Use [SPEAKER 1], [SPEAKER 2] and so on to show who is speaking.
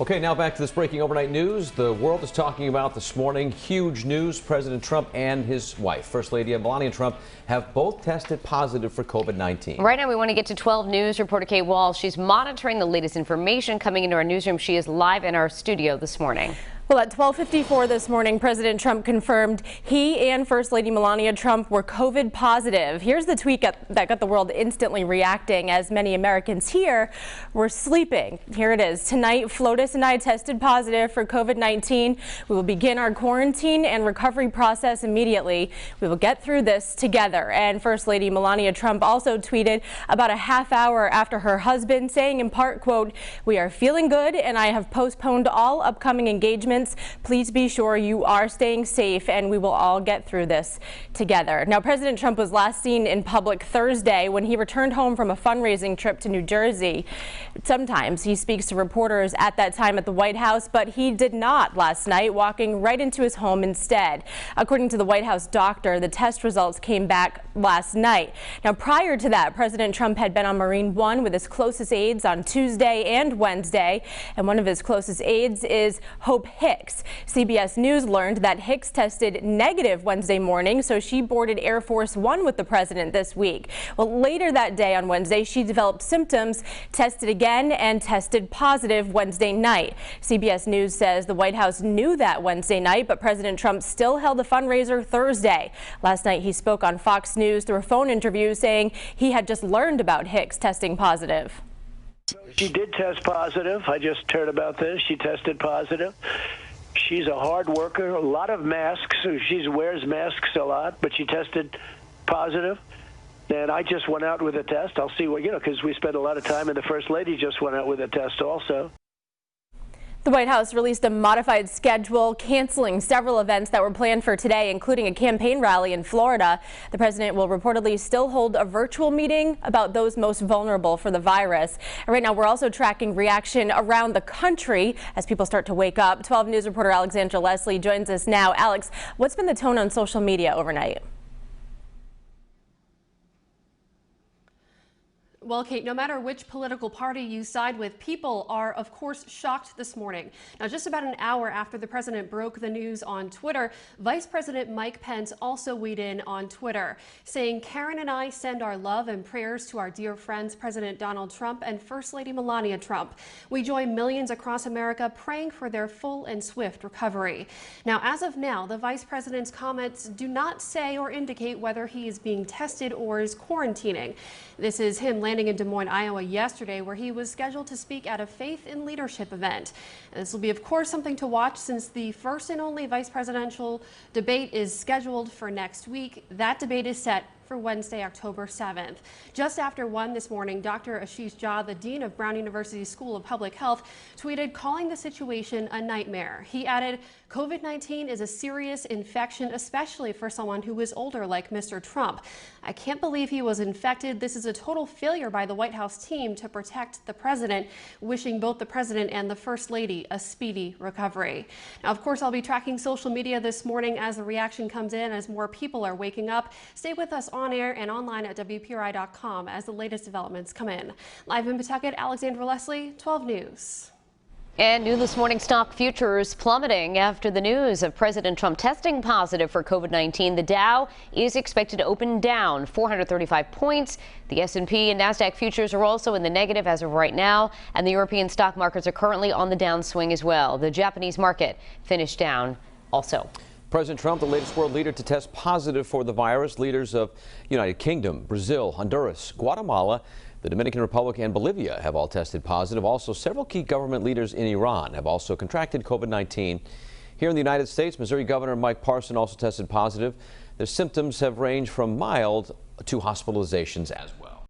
[SPEAKER 1] Okay, now back to this breaking overnight news. The world is talking about this morning. Huge news. President Trump and his wife, First Lady Melania Trump, have both tested positive for COVID-19.
[SPEAKER 2] Right now we want to get to 12 News reporter Kate Wall. She's monitoring the latest information coming into our newsroom. She is live in our studio this morning.
[SPEAKER 3] Well, at 12:54 this morning, President Trump confirmed he and First Lady Melania Trump were COVID positive. Here's the tweet that got the world instantly reacting as many Americans here were sleeping. Here it is. Tonight, Flotus and I tested positive for COVID-19. We will begin our quarantine and recovery process immediately. We will get through this together. And First Lady Melania Trump also tweeted about a half hour after her husband, saying in part, quote, "We are feeling good and I have postponed all upcoming engagements. Please be sure you are staying safe and we will all get through this together." Now, President Trump was last seen in public Thursday when he returned home from a fundraising trip to New Jersey. Sometimes he speaks to reporters at that time at the White House, but he did not last night, walking right into his home instead. According to the White House doctor, the test results came back last night. Now, prior to that, President Trump had been on Marine One with his closest aides on Tuesday and Wednesday, and one of his closest aides is Hope Hicks. CBS News learned that Hicks tested negative Wednesday morning, so she boarded Air Force One with the president this week. Well, later that day on Wednesday, she developed symptoms, tested again, and tested positive Wednesday night. CBS News says the White House knew that Wednesday night, but President Trump still held a fundraiser Thursday. Last night, he spoke on Fox News through a phone interview, saying he had just learned about Hicks testing positive.
[SPEAKER 4] She did test positive. I just heard about this. She tested positive. She's a hard worker, a lot of masks. She wears masks a lot, but she tested positive. And I just went out with a test. I'll see what, because we spent a lot of time, and the First Lady just went out with a test also.
[SPEAKER 3] The White House released a modified schedule, canceling several events that were planned for today, including a campaign rally in Florida. The president will reportedly still hold a virtual meeting about those most vulnerable for the virus. And right now, we're also tracking reaction around the country as people start to wake up. 12 News reporter Alexandra Leslie joins us now. Alex, what's been the tone on social media overnight?
[SPEAKER 5] Well, Kate, no matter which political party you side with, people are, of course, shocked this morning. Now, just about an hour after the president broke the news on Twitter, Vice President Mike Pence also weighed in on Twitter, saying, "Karen and I send our love and prayers to our dear friends, President Donald Trump and First Lady Melania Trump. We join millions across America praying for their full and swift recovery." Now, as of now, the vice president's comments do not say or indicate whether he is being tested or is quarantining. This is him landing in Des Moines, Iowa yesterday, where he was scheduled to speak at a faith and leadership event. And this will be, of course, something to watch since the first and only vice presidential debate is scheduled for next week. That debate is set for Wednesday, October 7th. Just after 1 this morning, Dr. Ashish Jha, the dean of Brown University School of Public Health, tweeted calling the situation a nightmare. He added, "COVID-19 is a serious infection, especially for someone who is older like Mr. Trump. I can't believe he was infected. This is a total failure by the White House team to protect the president," wishing both the president and the First Lady a speedy recovery. Now, of course, I'll be tracking social media this morning as the reaction comes in, as more people are waking up. Stay with us on air and online at WPRI.com as the latest developments come in. Live in Pawtucket, Alexandra Leslie, 12 News.
[SPEAKER 2] And new this morning, stock futures plummeting after the news of President Trump testing positive for COVID-19. The Dow is expected to open down 435 points. The S&P and NASDAQ futures are also in the negative as of right now, and the European stock markets are currently on the downswing as well. The Japanese market finished down also.
[SPEAKER 1] President Trump, the latest world leader to test positive for the virus. Leaders of United Kingdom, Brazil, Honduras, Guatemala, the Dominican Republic, and Bolivia have all tested positive. Also, several key government leaders in Iran have also contracted COVID-19. Here in the United States, Missouri Governor Mike Parson also tested positive. Their symptoms have ranged from mild to hospitalizations as well.